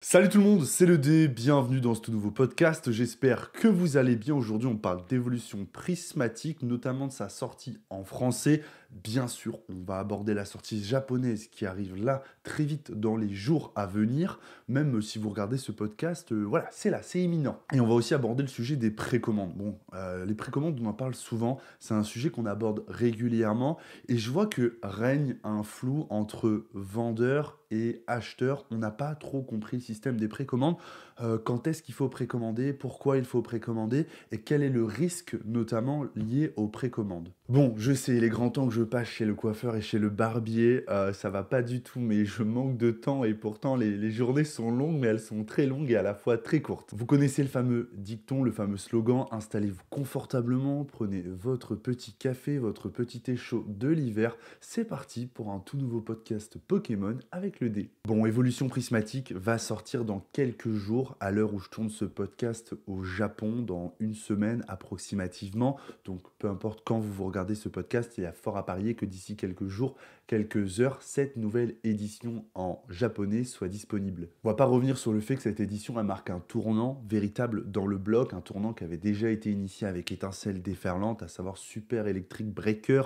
Salut tout le monde, c'est le D, bienvenue dans ce tout nouveau podcast, j'espère que vous allez bien. Aujourd'hui on parle d'évolution prismatique, notamment de sa sortie en français. Bien sûr, on va aborder la sortie japonaise qui arrive là très vite dans les jours à venir. Même si vous regardez ce podcast, voilà, c'est là, c'est imminent. Et on va aussi aborder le sujet des précommandes. Bon, les précommandes on en parle souvent, c'est un sujet qu'on aborde régulièrement. Et je vois que règne un flou entre vendeurs et acheteurs. On n'a pas trop compris le système des précommandes. Quand est-ce qu'il faut précommander, pourquoi il faut précommander et quel est le risque notamment lié aux précommandes. Bon, je sais, il est grand temps que je passe chez le coiffeur et chez le barbier. Ça va pas du tout, mais je manque de temps et pourtant les journées sont longues, mais elles sont très longues et à la fois très courtes. Vous connaissez le fameux dicton, le fameux slogan, installez-vous confortablement, prenez votre petit café, votre petit thé chaud de l'hiver. C'est parti pour un tout nouveau podcast Pokémon avec le D. Bon, Évolution Prismatique va sortir dans quelques jours à l'heure où je tourne ce podcast au Japon, dans une semaine approximativement. Donc peu importe quand vous regardez ce podcast, il y a fort à parier que d'ici quelques jours, quelques heures, cette nouvelle édition en japonais soit disponible. On va pas revenir sur le fait que cette édition elle marque un tournant véritable dans le bloc, un tournant qui avait déjà été initié avec Étincelle déferlante, à savoir Super Electric Breaker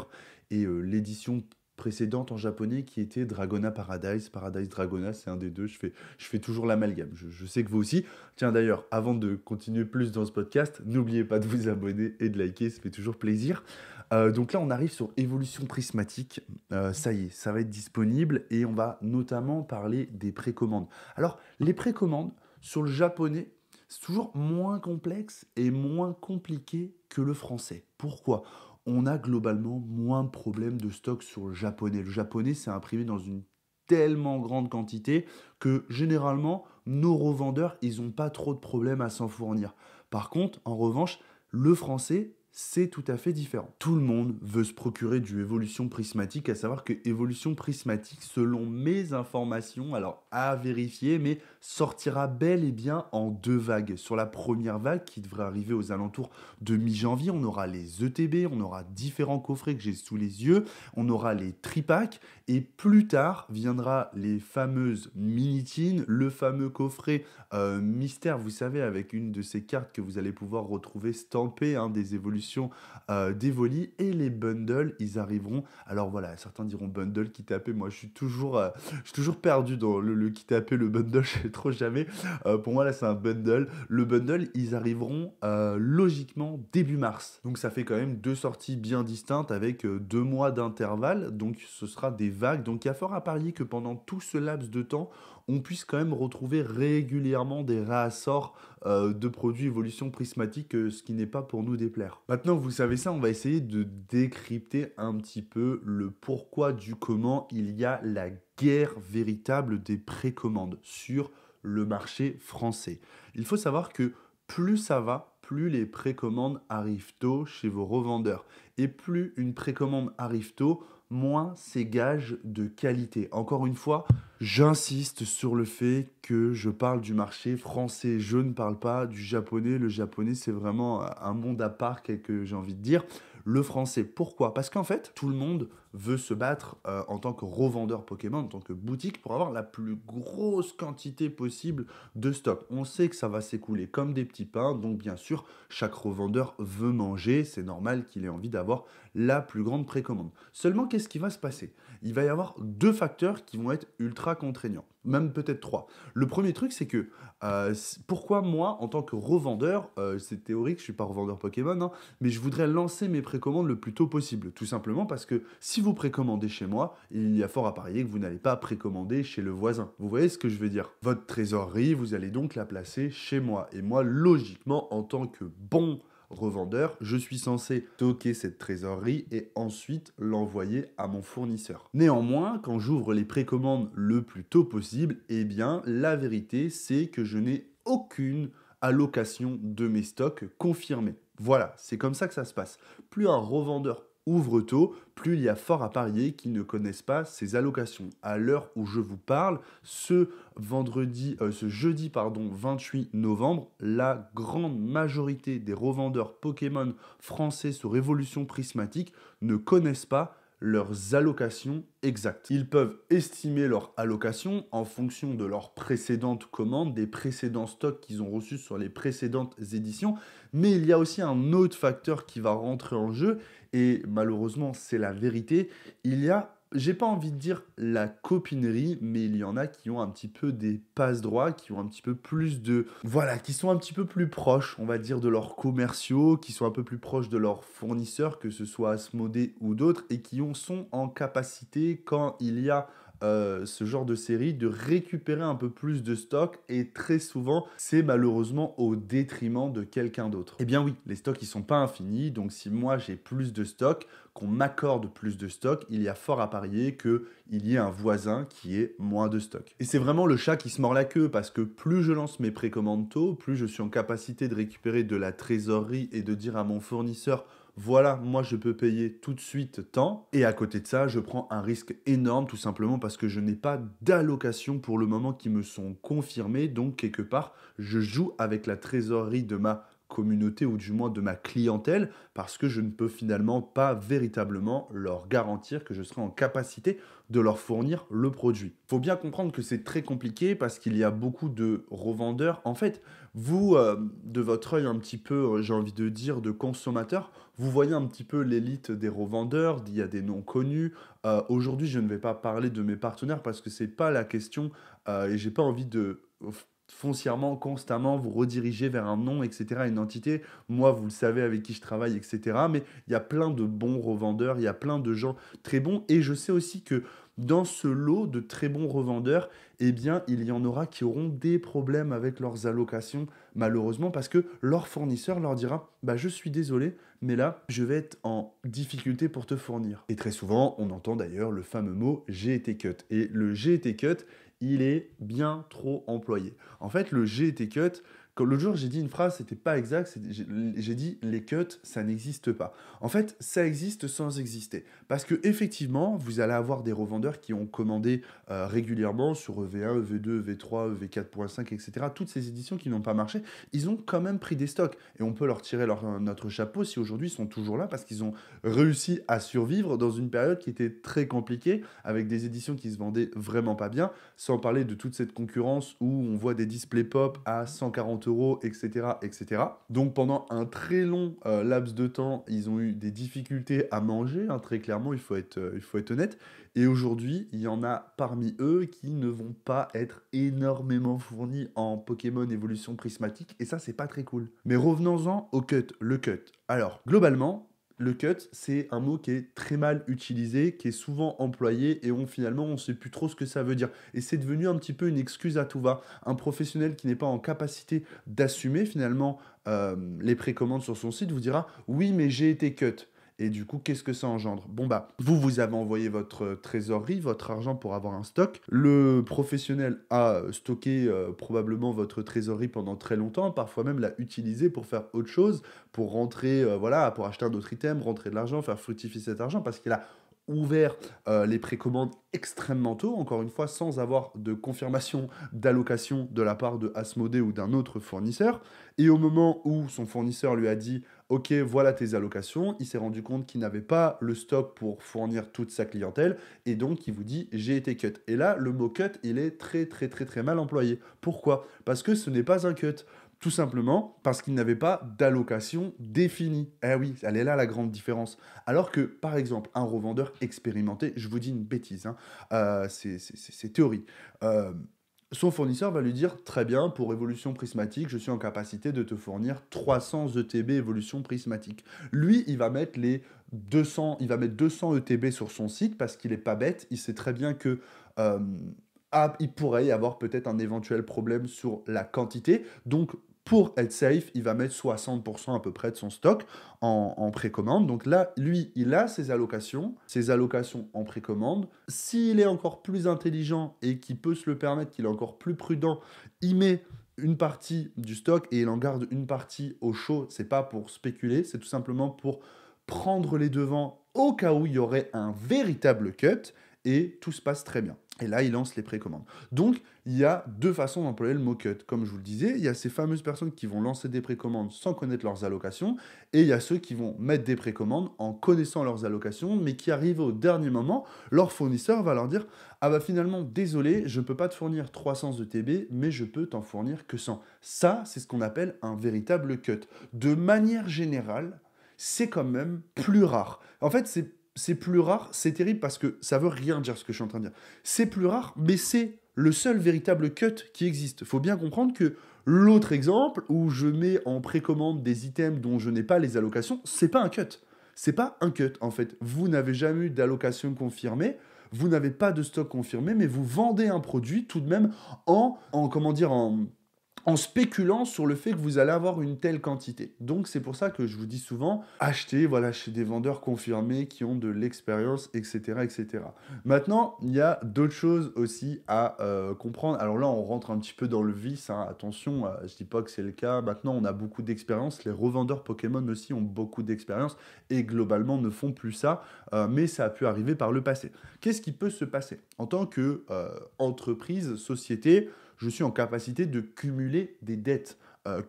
et l'édition précédente en japonais qui était Dragona Paradise. Paradise Dragona, c'est un des deux. Je fais toujours l'amalgame. Je sais que vous aussi. Tiens, d'ailleurs, avant de continuer plus dans ce podcast, n'oubliez pas de vous abonner et de liker, ça fait toujours plaisir. Donc là, on arrive sur Évolution Prismatique. Ça y est, ça va être disponible et on va notamment parler des précommandes. Alors, les précommandes sur le japonais, c'est toujours moins complexe et moins compliqué que le français. Pourquoi ? On a globalement moins de problèmes de stock sur le japonais. Le japonais, c'est imprimé dans une tellement grande quantité que généralement, nos revendeurs, ils n'ont pas trop de problèmes à s'en fournir. Par contre, en revanche, le français, c'est tout à fait différent. Tout le monde veut se procurer du Évolution Prismatique, à savoir que Évolution Prismatique, selon mes informations, alors à vérifier, mais sortira bel et bien en deux vagues. Sur la première vague, qui devrait arriver aux alentours de mi-janvier, on aura les ETB, on aura différents coffrets que j'ai sous les yeux, on aura les tripacks, et plus tard viendra les fameuses mini-tines, le fameux coffret mystère, vous savez, avec une de ces cartes que vous allez pouvoir retrouver stampées, hein, des évolutions d'Evoli, et les bundles, ils arriveront. Alors voilà, certains diront bundle qui tapé, moi je suis toujours perdu dans le qui tapé, le bundle, je sais trop jamais. Pour moi là c'est un bundle. Le bundle, ils arriveront logiquement début mars. Donc ça fait quand même deux sorties bien distinctes avec 2 mois d'intervalle, donc ce sera des vagues. Donc il y a fort à parier que pendant tout ce laps de temps, on puisse quand même retrouver régulièrement des réassorts de produits évolution prismatique, ce qui n'est pas pour nous déplaire. Maintenant que vous savez ça, on va essayer de décrypter un petit peu le pourquoi du comment il y a la guerre véritable des précommandes sur le marché français. Il faut savoir que plus ça va, plus les précommandes arrivent tôt chez vos revendeurs. Et plus une précommande arrive tôt, moins c'est gage de qualité. Encore une fois, j'insiste sur le fait que je parle du marché français, je ne parle pas du japonais. Le japonais, c'est vraiment un monde à part, que j'ai envie de dire. Le français, pourquoi ? Parce qu'en fait, tout le monde veut se battre en tant que revendeur Pokémon, en tant que boutique, pour avoir la plus grosse quantité possible de stock. On sait que ça va s'écouler comme des petits pains, donc bien sûr, chaque revendeur veut manger, c'est normal qu'il ait envie d'avoir la plus grande précommande. Seulement, qu'est-ce qui va se passer ? Il va y avoir deux facteurs qui vont être ultra contraignants, même peut-être trois. Le premier truc, c'est que pourquoi moi, en tant que revendeur, c'est théorique, je ne suis pas revendeur Pokémon, hein, mais je voudrais lancer mes précommandes le plus tôt possible. Tout simplement parce que si vous précommandez chez moi, il y a fort à parier que vous n'allez pas précommander chez le voisin. Vous voyez ce que je veux dire ? Votre trésorerie, vous allez donc la placer chez moi. Et moi, logiquement, en tant que bon revendeur, je suis censé stocker cette trésorerie et ensuite l'envoyer à mon fournisseur. Néanmoins, quand j'ouvre les précommandes le plus tôt possible, eh bien, la vérité, c'est que je n'ai aucune allocation de mes stocks confirmée. Voilà, c'est comme ça que ça se passe. Plus un revendeur ouvre tôt, plus il y a fort à parier qu'ils ne connaissent pas ces allocations. À l'heure où je vous parle, ce jeudi 28 novembre, la grande majorité des revendeurs Pokémon français sur Évolution Prismatique ne connaissent pas leurs allocations exactes. Ils peuvent estimer leur allocation en fonction de leurs précédentes commandes, des précédents stocks qu'ils ont reçus sur les précédentes éditions, mais il y a aussi un autre facteur qui va rentrer en jeu, et malheureusement c'est la vérité, il y a, j'ai pas envie de dire la copinerie, mais il y en a qui ont un petit peu des passe-droits, qui ont un petit peu plus de... Voilà, qui sont un petit peu plus proches, on va dire, de leurs commerciaux, qui sont un peu plus proches de leurs fournisseurs, que ce soit Asmodée ou d'autres, et qui sont en capacité, quand il y a ce genre de série, de récupérer un peu plus de stock, et très souvent, c'est malheureusement au détriment de quelqu'un d'autre. Eh bien oui, les stocks, ils sont pas infinis, donc si moi j'ai plus de stock, qu'on m'accorde plus de stock, il y a fort à parier qu'il y ait un voisin qui ait moins de stock. Et c'est vraiment le chat qui se mord la queue, parce que plus je lance mes précommandes tôt, plus je suis en capacité de récupérer de la trésorerie et de dire à mon fournisseur: voilà, moi je peux payer tout de suite tant. Et à côté de ça, je prends un risque énorme, tout simplement parce que je n'ai pas d'allocation pour le moment qui me sont confirmées. Donc quelque part, je joue avec la trésorerie de ma communauté, ou du moins de ma clientèle, parce que je ne peux finalement pas véritablement leur garantir que je serai en capacité de leur fournir le produit. Il faut bien comprendre que c'est très compliqué, parce qu'il y a beaucoup de revendeurs. En fait, vous, de votre œil un petit peu, j'ai envie de dire, de consommateur, vous voyez un petit peu l'élite des revendeurs, il y a des noms connus. Aujourd'hui, je ne vais pas parler de mes partenaires, parce que c'est pas la question, et j'ai pas envie de foncièrement, constamment vous rediriger vers un nom, etc., une entité. Moi, vous le savez, avec qui je travaille, etc. Mais il y a plein de bons revendeurs, il y a plein de gens très bons. Et je sais aussi que dans ce lot de très bons revendeurs, eh bien, il y en aura qui auront des problèmes avec leurs allocations, malheureusement, parce que leur fournisseur leur dira: bah, je suis désolé, mais là, je vais être en difficulté pour te fournir. Et très souvent, on entend d'ailleurs le fameux mot j'ai été cut. Et le j'ai été cut, il est bien trop employé. En fait, le j'ai été cut, quand l'autre jour j'ai dit une phrase, c'était pas exact, j'ai dit les cuts, ça n'existe pas. En fait, ça existe sans exister. Parce que effectivement, vous allez avoir des revendeurs qui ont commandé régulièrement sur EV1, EV2, EV3, EV4.5, etc. Toutes ces éditions qui n'ont pas marché, ils ont quand même pris des stocks. Et on peut leur tirer notre chapeau si aujourd'hui ils sont toujours là, parce qu'ils ont réussi à survivre dans une période qui était très compliquée, avec des éditions qui se vendaient vraiment pas bien, sans parler de toute cette concurrence où on voit des displays pop à 140 euros, etc., etc. Donc pendant un très long laps de temps, ils ont eu des difficultés à manger, hein, très clairement, il faut être honnête. Et aujourd'hui, il y en a parmi eux qui ne vont pas être énormément fournis en Pokémon évolution prismatique, et ça, c'est pas très cool. Mais revenons-en au cut, le cut. Alors, globalement, le cut, c'est un mot qui est très mal utilisé, qui est souvent employé, et finalement, on ne sait plus trop ce que ça veut dire. Et c'est devenu un petit peu une excuse à tout va. Un professionnel qui n'est pas en capacité d'assumer finalement les précommandes sur son site vous dira: oui, mais j'ai été cut. Et du coup, qu'est-ce que ça engendre? Bon bah, vous avez envoyé votre trésorerie, votre argent pour avoir un stock. Le professionnel a stocké probablement votre trésorerie pendant très longtemps, parfois même l'a utilisé pour faire autre chose, pour rentrer, voilà, pour acheter un autre item, rentrer de l'argent, faire fructifier cet argent, parce qu'il a ouvert les précommandes extrêmement tôt, encore une fois, sans avoir de confirmation d'allocation de la part de Asmodée ou d'un autre fournisseur. Et au moment où son fournisseur lui a dit: ok, voilà tes allocations, il s'est rendu compte qu'il n'avait pas le stock pour fournir toute sa clientèle, et donc il vous dit: j'ai été cut. Et là, le mot cut, il est très très très très mal employé. Pourquoi? Parce que ce n'est pas un cut. Tout simplement parce qu'il n'avait pas d'allocation définie. Eh oui, elle est là la grande différence. Alors que, par exemple, un revendeur expérimenté, je vous dis une bêtise, hein, c'est théorie. Euh, Son fournisseur va lui dire: très bien, pour évolution prismatique, je suis en capacité de te fournir 300 ETB évolution prismatique. Lui, il va mettre les 200, il va mettre 200 ETB sur son site, parce qu'il n'est pas bête, il sait très bien que euh, il pourrait y avoir peut-être un éventuel problème sur la quantité. Donc, pour être safe, il va mettre 60% à peu près de son stock en précommande. Donc là, lui, il a ses allocations en précommande. S'il est encore plus intelligent et qu'il peut se le permettre, qu'il est encore plus prudent, il met une partie du stock et il en garde une partie au chaud. C'est pas pour spéculer, c'est tout simplement pour prendre les devants au cas où il y aurait un véritable cut. et tout se passe très bien. Et là, il lance les précommandes. Donc, il y a deux façons d'employer le mot-cut. Comme je vous le disais, il y a ces fameuses personnes qui vont lancer des précommandes sans connaître leurs allocations, et il y a ceux qui vont mettre des précommandes en connaissant leurs allocations, mais qui arrivent au dernier moment, leur fournisseur va leur dire « Ah bah finalement, désolé, je ne peux pas te fournir 300 ETB, mais je peux t'en fournir que 100. » Ça, c'est ce qu'on appelle un véritable cut. De manière générale, c'est quand même plus rare. En fait, c'est plus rare, c'est terrible parce que ça veut rien dire ce que je suis en train de dire. C'est plus rare, mais c'est le seul véritable cut qui existe. Il faut bien comprendre que l'autre exemple où je mets en précommande des items dont je n'ai pas les allocations, c'est pas un cut. C'est pas un cut en fait. Vous n'avez jamais eu d'allocation confirmée, vous n'avez pas de stock confirmé, mais vous vendez un produit tout de même en spéculant sur le fait que vous allez avoir une telle quantité. Donc c'est pour ça que je vous dis souvent, achetez chez des vendeurs confirmés qui ont de l'expérience, etc., etc. Maintenant, il y a d'autres choses aussi à comprendre. Alors là, on rentre un petit peu dans le vice, hein. Attention, je dis pas que c'est le cas. Maintenant, on a beaucoup d'expérience. Les revendeurs Pokémon aussi ont beaucoup d'expérience et globalement ne font plus ça, mais ça a pu arriver par le passé. Qu'est-ce qui peut se passer? En tant que entreprise, société, je suis en capacité de cumuler des dettes.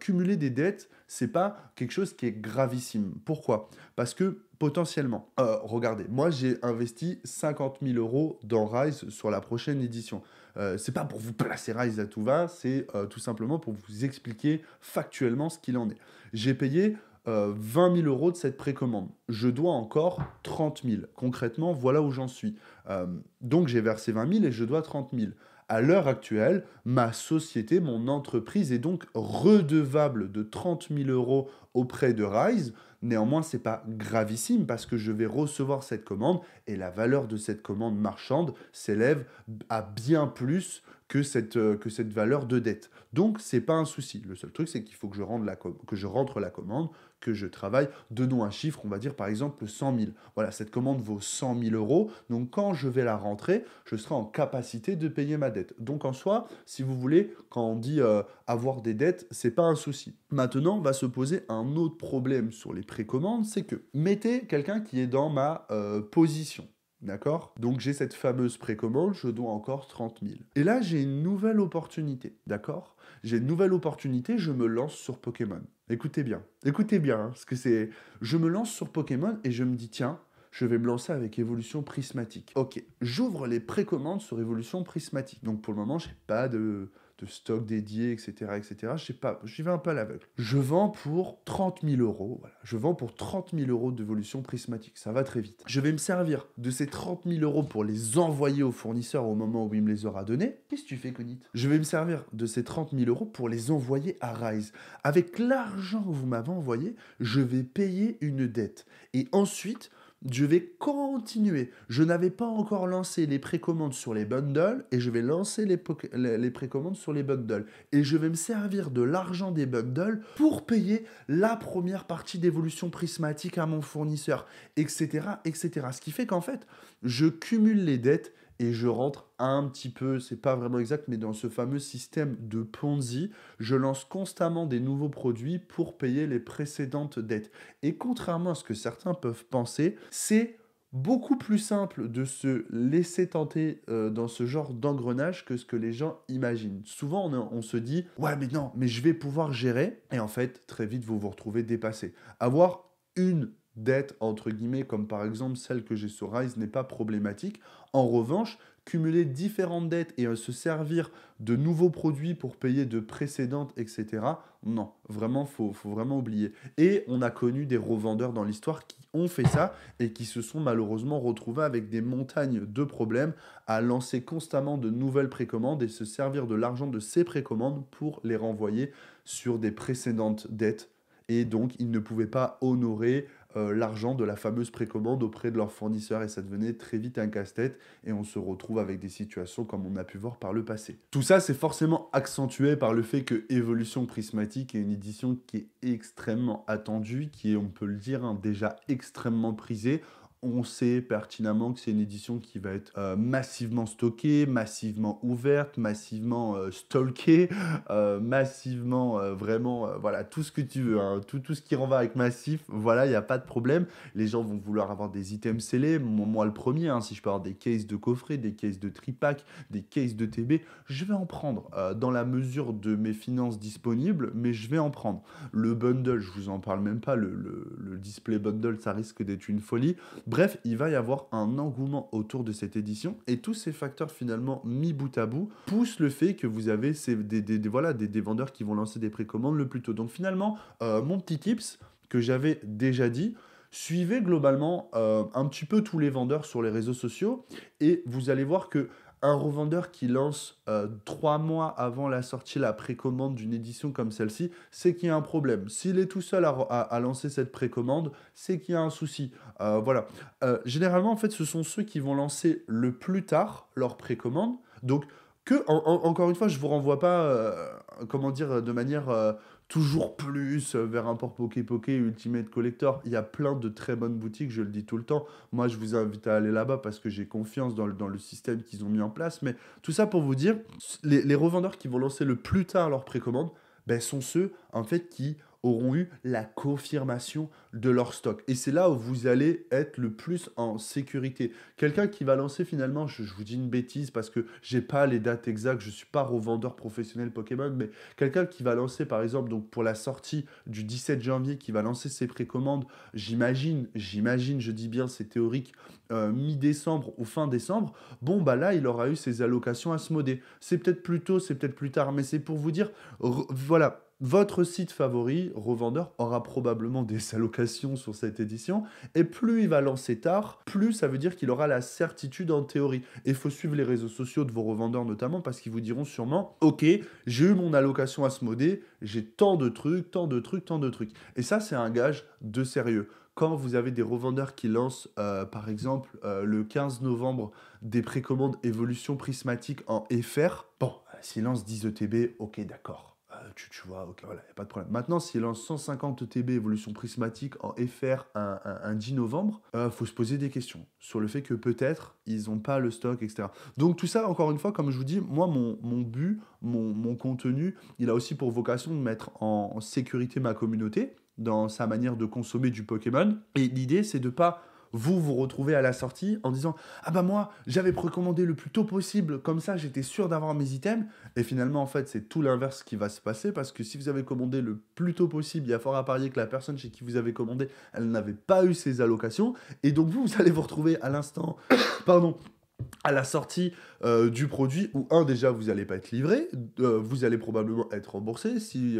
Cumuler des dettes, c'est pas quelque chose qui est gravissime. Pourquoi? Parce que potentiellement, regardez, moi j'ai investi 50 000 euros dans Rise sur la prochaine édition. C'est pas pour vous placer Rise à tout va, c'est tout simplement pour vous expliquer factuellement ce qu'il en est. J'ai payé 20 000 euros de cette précommande. Je dois encore 30 000. Concrètement, voilà où j'en suis. Donc j'ai versé 20 000 et je dois 30 000. À l'heure actuelle, ma société, mon entreprise est donc redevable de 30 000 euros auprès de Rise. Néanmoins, ce n'est pas gravissime parce que je vais recevoir cette commande et la valeur de cette commande marchande s'élève à bien plus que cette valeur de dette. Donc, ce n'est pas un souci. Le seul truc, c'est qu'il faut que je rentre la commande, que je travaille. Donnons un chiffre, on va dire par exemple 100 000. Voilà, cette commande vaut 100 000 euros. Donc, quand je vais la rentrer, je serai en capacité de payer ma dette. Donc, en soi, si vous voulez, quand on dit avoir des dettes, c'est pas un souci. Maintenant, va se poser un autre problème sur les précommandes, c'est que mettez quelqu'un qui est dans ma position. D'accord? Donc j'ai cette fameuse précommande, je dois encore 30 000. Et là, j'ai une nouvelle opportunité. D'accord? J'ai une nouvelle opportunité, je me lance sur Pokémon. Écoutez bien, hein, parce que c'est... Je me lance sur Pokémon et je me dis, tiens, je vais me lancer avec Évolution Prismatique. Ok, j'ouvre les précommandes sur Évolution Prismatique. Donc pour le moment, je n'ai pas de stock dédié, etc., etc. J'y vais un peu à l'aveugle. Je vends pour 30 000 euros. Voilà. Je vends pour 30 000 euros d'évolution prismatique. Ça va très vite. Je vais me servir de ces 30 000 euros pour les envoyer au fournisseur au moment où il me les aura donnés. Qu'est-ce que tu fais, Conit? Je vais me servir de ces 30 000 euros pour les envoyer à Rise. Avec l'argent que vous m'avez envoyé, je vais payer une dette. Et ensuite, je vais continuer. Je n'avais pas encore lancé les précommandes sur les bundles et je vais lancer les précommandes sur les bundles. Et je vais me servir de l'argent des bundles pour payer la première partie d'évolution prismatique à mon fournisseur, etc., etc. Ce qui fait qu'en fait, je cumule les dettes et je rentre un petit peu, c'est pas vraiment exact, mais dans ce fameux système de Ponzi, je lance constamment des nouveaux produits pour payer les précédentes dettes. Et contrairement à ce que certains peuvent penser, c'est beaucoup plus simple de se laisser tenter dans ce genre d'engrenage que ce que les gens imaginent. Souvent, on se dit « Ouais, mais non, mais je vais pouvoir gérer. » Et en fait, très vite, vous vous retrouvez dépassé. Avoir une dette, entre guillemets, comme par exemple celle que j'ai sur Rise, n'est pas problématique. En revanche, cumuler différentes dettes et se servir de nouveaux produits pour payer de précédentes, etc., non, vraiment, faut vraiment oublier. Et on a connu des revendeurs dans l'histoire qui ont fait ça et qui se sont malheureusement retrouvés avec des montagnes de problèmes à lancer constamment de nouvelles précommandes et se servir de l'argent de ces précommandes pour les renvoyer sur des précédentes dettes. Et donc, ils ne pouvaient pas honorer l'argent de la fameuse précommande auprès de leur fournisseur et ça devenait très vite un casse-tête et on se retrouve avec des situations comme on a pu voir par le passé. Tout ça, c'est forcément accentué par le fait que Évolution Prismatique est une édition qui est extrêmement attendue, qui est, on peut le dire, déjà extrêmement prisée. on sait pertinemment que c'est une édition qui va être massivement stockée, massivement ouverte, massivement stalkée, massivement vraiment, voilà, tout ce que tu veux, hein, tout ce qui en va avec massif, voilà, il n'y a pas de problème. Les gens vont vouloir avoir des items scellés, moi le premier, hein, si je peux avoir des cases de coffret, des cases de tripack, des cases de TB, je vais en prendre dans la mesure de mes finances disponibles, mais je vais en prendre. Le bundle, je vous en parle même pas, le display bundle, ça risque d'être une folie. Bref, il va y avoir un engouement autour de cette édition et tous ces facteurs finalement mis bout à bout poussent le fait que vous avez des vendeurs qui vont lancer des précommandes le plus tôt. Donc finalement, mon petit tips que j'avais déjà dit, suivez globalement un petit peu tous les vendeurs sur les réseaux sociaux et vous allez voir que un revendeur qui lance 3 mois avant la sortie la précommande d'une édition comme celle-ci, c'est qu'il y a un problème. S'il est tout seul à lancer cette précommande, c'est qu'il y a un souci. Voilà. Généralement, en fait, ce sont ceux qui vont lancer le plus tard leur précommande. Donc, encore une fois, je ne vous renvoie pas, comment dire, de manière toujours plus vers un port Poké Ultimate Collector. Il y a plein de très bonnes boutiques, je le dis tout le temps. Moi, je vous invite à aller là-bas parce que j'ai confiance dans le système qu'ils ont mis en place. Mais tout ça pour vous dire, les revendeurs qui vont lancer le plus tard leur précommande, ben, sont ceux, en fait, qui auront eu la confirmation de leur stock. Et c'est là où vous allez être le plus en sécurité. Quelqu'un qui va lancer finalement, je vous dis une bêtise parce que j'ai pas les dates exactes, je suis pas revendeur professionnel Pokémon, mais quelqu'un qui va lancer par exemple donc pour la sortie du 17 janvier, qui va lancer ses précommandes, j'imagine, je dis bien c'est théorique, mi-décembre ou fin décembre, bon bah là il aura eu ses allocations à Asmodée. C'est peut-être plus tôt, c'est peut-être plus tard, mais c'est pour vous dire, voilà, votre site favori, revendeur, aura probablement des allocations sur cette édition. Et plus il va lancer tard, plus ça veut dire qu'il aura la certitude en théorie. Et il faut suivre les réseaux sociaux de vos revendeurs notamment parce qu'ils vous diront sûrement « Ok, j'ai eu mon allocation Asmodée, j'ai tant de trucs, tant de trucs, tant de trucs. » Et ça, c'est un gage de sérieux. Quand vous avez des revendeurs qui lancent, par exemple, le 15 novembre, des précommandes évolution prismatique en FR, bon, s'ils lancent 10 ETB, ok, d'accord. Tu vois, ok, voilà, y a pas de problème. Maintenant, s'ils lancent 150 ETB évolution prismatique en FR un 10 novembre, faut se poser des questions sur le fait que peut-être ils n'ont pas le stock, etc. Donc tout ça, encore une fois, comme je vous dis, moi, mon but, mon contenu, il a aussi pour vocation de mettre en sécurité ma communauté dans sa manière de consommer du Pokémon. Et l'idée, c'est de pas vous retrouvez à la sortie en disant « Ah bah moi, j'avais précommandé le plus tôt possible, comme ça j'étais sûr d'avoir mes items. » Et finalement, en fait, c'est tout l'inverse qui va se passer parce que si vous avez commandé le plus tôt possible, il y a fort à parier que la personne chez qui vous avez commandé, elle n'avait pas eu ses allocations. Et donc vous allez vous retrouver à l'instant, pardon, à la sortie du produit où, déjà, vous n'allez pas être livré, vous allez probablement être remboursé si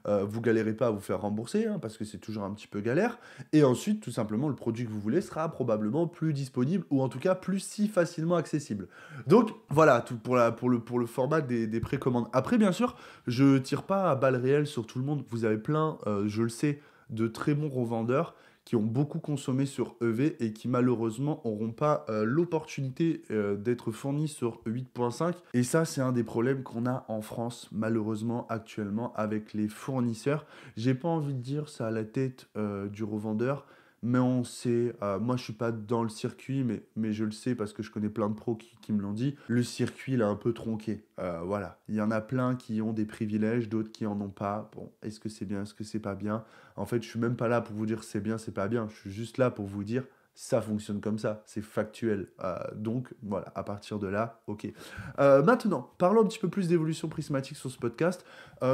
vous galérez pas à vous faire rembourser, hein, parce que c'est toujours un petit peu galère. Et ensuite, tout simplement, le produit que vous voulez sera probablement plus disponible ou en tout cas plus si facilement accessible. Donc, voilà, tout pour le format des précommandes. Après, bien sûr, je tire pas à balles réelles sur tout le monde. Vous avez plein, je le sais, de très bons revendeurs qui ont beaucoup consommé sur EV et qui malheureusement n'auront pas l'opportunité d'être fournis sur 8.5. Et ça, c'est un des problèmes qu'on a en France, malheureusement, actuellement, avec les fournisseurs. J'ai pas envie de dire ça à la tête du revendeur, mais on sait, moi je suis pas dans le circuit, mais je le sais parce que je connais plein de pros qui me l'ont dit, le circuit il est un peu tronqué. Voilà, il y en a plein qui ont des privilèges, d'autres qui en ont pas. Bon, est-ce que c'est bien, est-ce que c'est pas bien? En fait, je suis même pas là pour vous dire c'est bien, c'est pas bien. Je suis juste là pour vous dire ça fonctionne comme ça, c'est factuel. Donc voilà, à partir de là, ok. Maintenant, parlons un petit peu plus d'évolution prismatique sur ce podcast.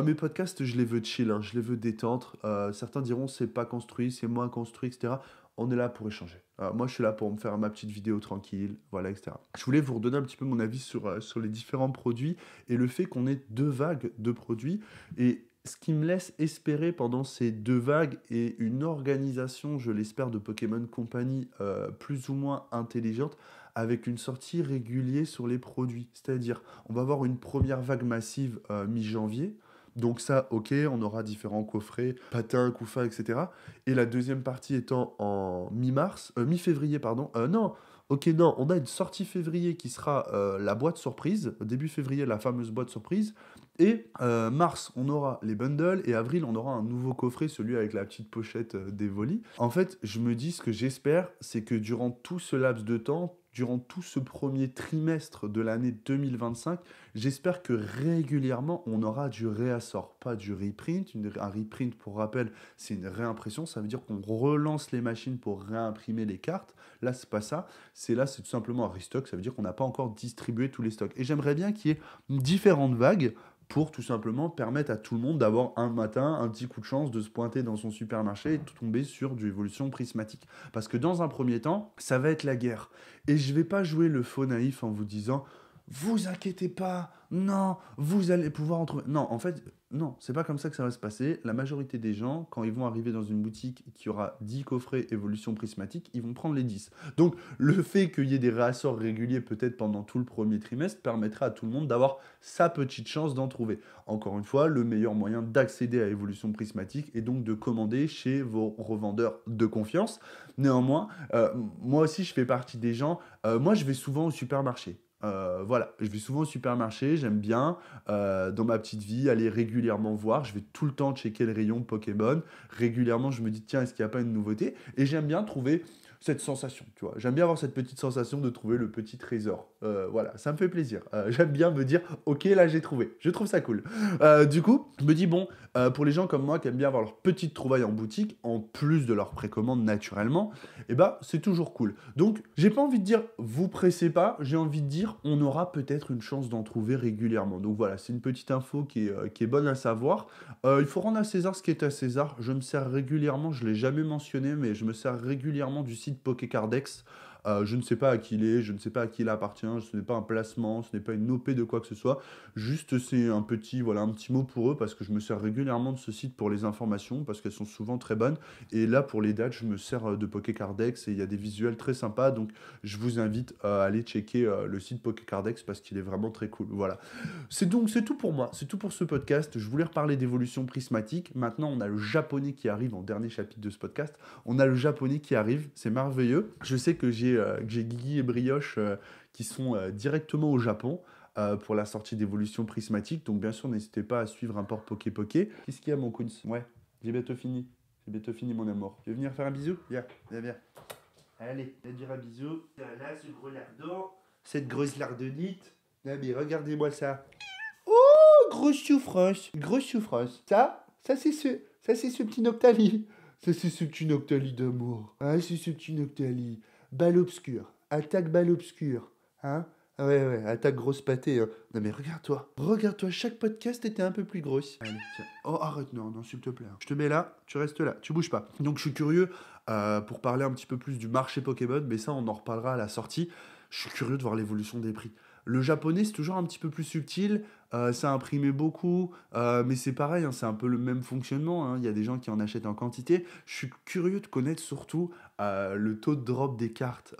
Mes podcasts, je les veux chill, hein, je les veux détendre. Certains diront c'est pas construit, c'est moins construit, etc. On est là pour échanger. Moi, je suis là pour me faire ma petite vidéo tranquille, voilà, etc. Je voulais vous redonner un petit peu mon avis sur les différents produits et le fait qu'on ait 2 vagues de produits. Et ce qui me laisse espérer pendant ces 2 vagues et une organisation, je l'espère, de Pokémon Company plus ou moins intelligente, avec une sortie régulière sur les produits. C'est-à-dire, on va avoir une première vague massive mi-janvier. Donc ça, ok, on aura différents coffrets, patins, couffins, etc. Et la deuxième partie étant en mi-février, pardon. Non, ok, non, on a une sortie février qui sera la boîte surprise, début février, la fameuse boîte surprise. Et mars, on aura les bundles, et avril, on aura un nouveau coffret, celui avec la petite pochette d'Evoli. En fait, je me dis, ce que j'espère, c'est que durant tout ce laps de temps, durant tout ce premier trimestre de l'année 2025, j'espère que régulièrement, on aura du réassort, pas du reprint. Un reprint, pour rappel, c'est une réimpression, ça veut dire qu'on relance les machines pour réimprimer les cartes. Là, c'est pas ça. C'est tout simplement un restock, ça veut dire qu'on n'a pas encore distribué tous les stocks. Et j'aimerais bien qu'il y ait différentes vagues pour tout simplement permettre à tout le monde d'avoir un matin un petit coup de chance de se pointer dans son supermarché et de tomber sur du évolution prismatique. Parce que dans un premier temps, ça va être la guerre. Et je vais pas jouer le faux naïf en vous disant vous inquiétez pas, non, vous allez pouvoir en trouver. Non, en fait, non, c'est pas comme ça que ça va se passer. La majorité des gens, quand ils vont arriver dans une boutique qui aura 10 coffrets évolution prismatique, ils vont prendre les 10. Donc, le fait qu'il y ait des réassorts réguliers, peut-être pendant tout le premier trimestre, permettra à tout le monde d'avoir sa petite chance d'en trouver. Encore une fois, le meilleur moyen d'accéder à évolution prismatique est donc de commander chez vos revendeurs de confiance. Néanmoins, moi aussi, je fais partie des gens. Moi, je vais souvent au supermarché. Voilà, je vais souvent au supermarché, j'aime bien, dans ma petite vie, aller régulièrement voir. Je vais tout le temps checker le rayon Pokémon. Régulièrement, je me dis, tiens, est-ce qu'il n'y a pas une nouveauté? Et j'aime bien trouver cette sensation, tu vois. J'aime bien avoir cette petite sensation de trouver le petit trésor. Voilà, ça me fait plaisir. J'aime bien me dire, ok, là j'ai trouvé. Je trouve ça cool. Du coup, je me dis, bon, pour les gens comme moi qui aiment bien avoir leur petite trouvaille en boutique, en plus de leur précommande naturellement, et bah c'est toujours cool. Donc, j'ai pas envie de dire, vous pressez pas, j'ai envie de dire, on aura peut-être une chance d'en trouver régulièrement. Donc voilà, c'est une petite info qui est bonne à savoir. Il faut rendre à César ce qui est à César. Je me sers régulièrement, je ne l'ai jamais mentionné, mais je me sers régulièrement du site Pokécardex. Je ne sais pas à qui il est, je ne sais pas à qui il appartient, ce n'est pas un placement, ce n'est pas une OP de quoi que ce soit. Juste, c'est un petit, voilà, un petit mot pour eux parce que je me sers régulièrement de ce site pour les informations parce qu'elles sont souvent très bonnes. Et là, pour les dates, je me sers de Pokécardex et il y a des visuels très sympas. Donc, je vous invite à aller checker le site Pokécardex parce qu'il est vraiment très cool. Voilà. C'est tout pour moi, c'est tout pour ce podcast. Je voulais reparler d'évolution prismatique. Maintenant, on a le japonais qui arrive en dernier chapitre de ce podcast. On a le japonais qui arrive, c'est merveilleux. Je sais que j'ai Guigui et Brioche qui sont directement au Japon pour la sortie d'évolution prismatique. Donc, bien sûr, n'hésitez pas à suivre Import Poké Poké. Qu'est-ce qu'il y a, mon Kunz? Ouais, j'ai bientôt fini. J'ai bientôt fini, mon amour. Tu veux venir faire un bisou? Viens, viens, viens. Allez, viens dire un bisou. Là, ce gros lardon, cette grosse lardonnite. Ah, mais regardez-moi ça. Oh, grosse souffrance, grosse souffrance. Ça c'est ce petit Noctali. Ça c'est ce petit Noctali d'amour. Ah, c'est ce petit Noctali. Balle obscure, attaque balle obscure. Hein? Ah ouais, ouais, attaque grosse pâtée. Hein. Non mais regarde-toi, chaque podcast était un peu plus grosse. Allez, tiens. Oh, arrête, non, non, s'il te plaît. Je te mets là, tu restes là, tu bouges pas. Donc je suis curieux pour parler un petit peu plus du marché Pokémon, mais ça on en reparlera à la sortie. Je suis curieux de voir l'évolution des prix. Le japonais, c'est toujours un petit peu plus subtil, ça a imprimé beaucoup, mais c'est pareil, hein, c'est un peu le même fonctionnement, hein. Il y a des gens qui en achètent en quantité. Je suis curieux de connaître surtout le taux de drop des cartes.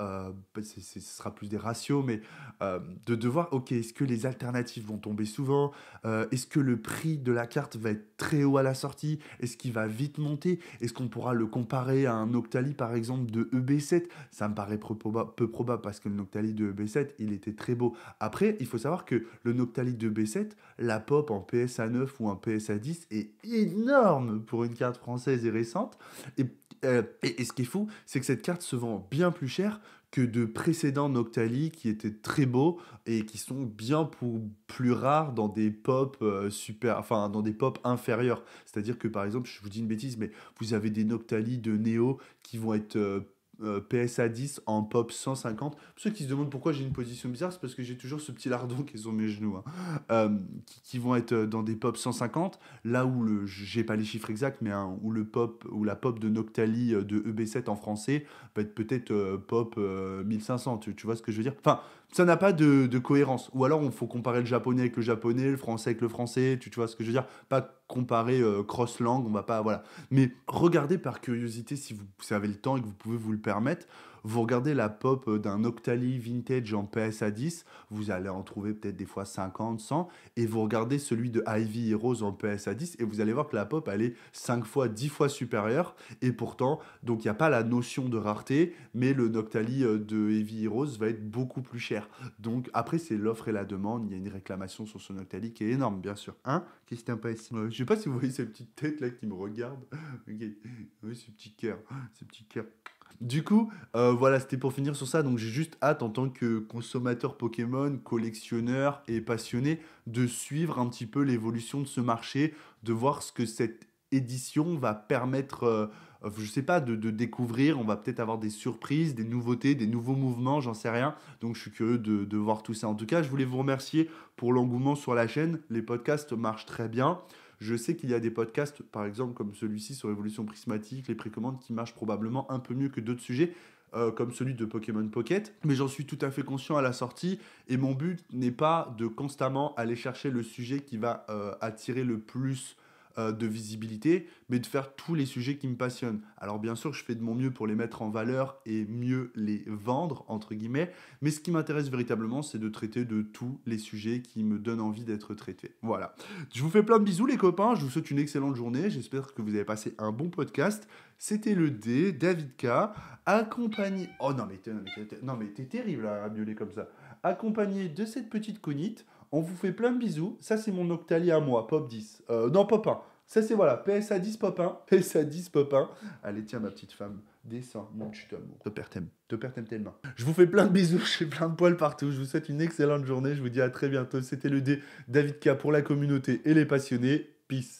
Ce sera plus des ratios, mais de voir, ok, est-ce que les alternatives vont tomber souvent? Est-ce que le prix de la carte va être très haut à la sortie? Est-ce qu'il va vite monter? Est-ce qu'on pourra le comparer à un Noctali, par exemple, de EB7? Ça me paraît peu probable parce que le Noctali de EB7, il était très beau. Après, il faut savoir que le Noctali de B7, la pop en PSA 9 ou en PSA 10 est énorme pour une carte française et récente. Et ce qui est fou, c'est que cette carte se vend bien plus cher que de précédents Noctali qui étaient très beaux et qui sont bien plus rares dans des pop enfin dans des pop inférieurs. C'est-à-dire que par exemple, je vous dis une bêtise, mais vous avez des Noctali de Neo qui vont être PSA 10 en pop 150. Pour ceux qui se demandent pourquoi j'ai une position bizarre, c'est parce que j'ai toujours ce petit lardon qui est sur mes genoux, hein. Qui vont être dans des pop 150, là où j'ai pas les chiffres exacts, mais où la pop de Noctali de EB7 en français va être peut-être pop 1500, tu vois ce que je veux dire? Enfin, ça n'a pas de cohérence. Ou alors, il faut comparer le japonais avec le japonais, le français avec le français, tu vois ce que je veux dire? Pas comparer cross-langue, on va pas, voilà. Mais regardez par curiosité, si vous avez le temps et que vous pouvez vous le permettre, Vous regardez la pop d'un Octali vintage en PSA 10, vous allez en trouver peut-être des fois 50, 100, et vous regardez celui de Ivy Heroes en PSA 10, et vous allez voir que la pop, elle est 5 fois, 10 fois supérieure, et pourtant, donc il n'y a pas la notion de rareté, mais le Noctali de Ivy Heroes va être beaucoup plus cher. Donc après, c'est l'offre et la demande, il y a une réclamation sur ce Noctali qui est énorme, bien sûr. Hein? Qu'est-ce que t'as pas ici? Je sais pas si vous voyez cette petite tête là qui me regarde. Ok. Oui, ce petit cœur, ce petit cœur. Du coup, voilà, c'était pour finir sur ça. Donc, j'ai juste hâte, en tant que consommateur Pokémon, collectionneur et passionné, de suivre un petit peu l'évolution de ce marché, de voir ce que cette édition va permettre, je sais pas, de découvrir. On va peut-être avoir des surprises, des nouveautés, des nouveaux mouvements, j'en sais rien. Donc, je suis curieux de voir tout ça. En tout cas, je voulais vous remercier pour l'engouement sur la chaîne. Les podcasts marchent très bien. Je sais qu'il y a des podcasts, par exemple, comme celui-ci sur l'évolution prismatique, les précommandes, qui marchent probablement un peu mieux que d'autres sujets, comme celui de Pokémon Pocket. Mais j'en suis tout à fait conscient à la sortie. Et mon but n'est pas de constamment aller chercher le sujet qui va attirer le plus de visibilité, mais de faire tous les sujets qui me passionnent. Alors bien sûr, je fais de mon mieux pour les mettre en valeur et mieux les vendre, entre guillemets, mais ce qui m'intéresse véritablement, c'est de traiter de tous les sujets qui me donnent envie d'être traités. Voilà. Je vous fais plein de bisous les copains, je vous souhaite une excellente journée, j'espère que vous avez passé un bon podcast. C'était le D, David K, accompagné... Oh non mais t'es terrible à miauler comme ça. Accompagné de cette petite conite. On vous fait plein de bisous. Ça, c'est mon Octali à moi, Pop 10. Non, Pop 1. Ça, c'est voilà, PSA 10 Pop 1. PSA 10 Pop 1. Allez, tiens, ma petite femme. Descends, mon chut amour. Te perds tellement. Je vous fais plein de bisous. J'ai plein de poils partout. Je vous souhaite une excellente journée. Je vous dis à très bientôt. C'était le D, David K pour la communauté et les passionnés. Peace.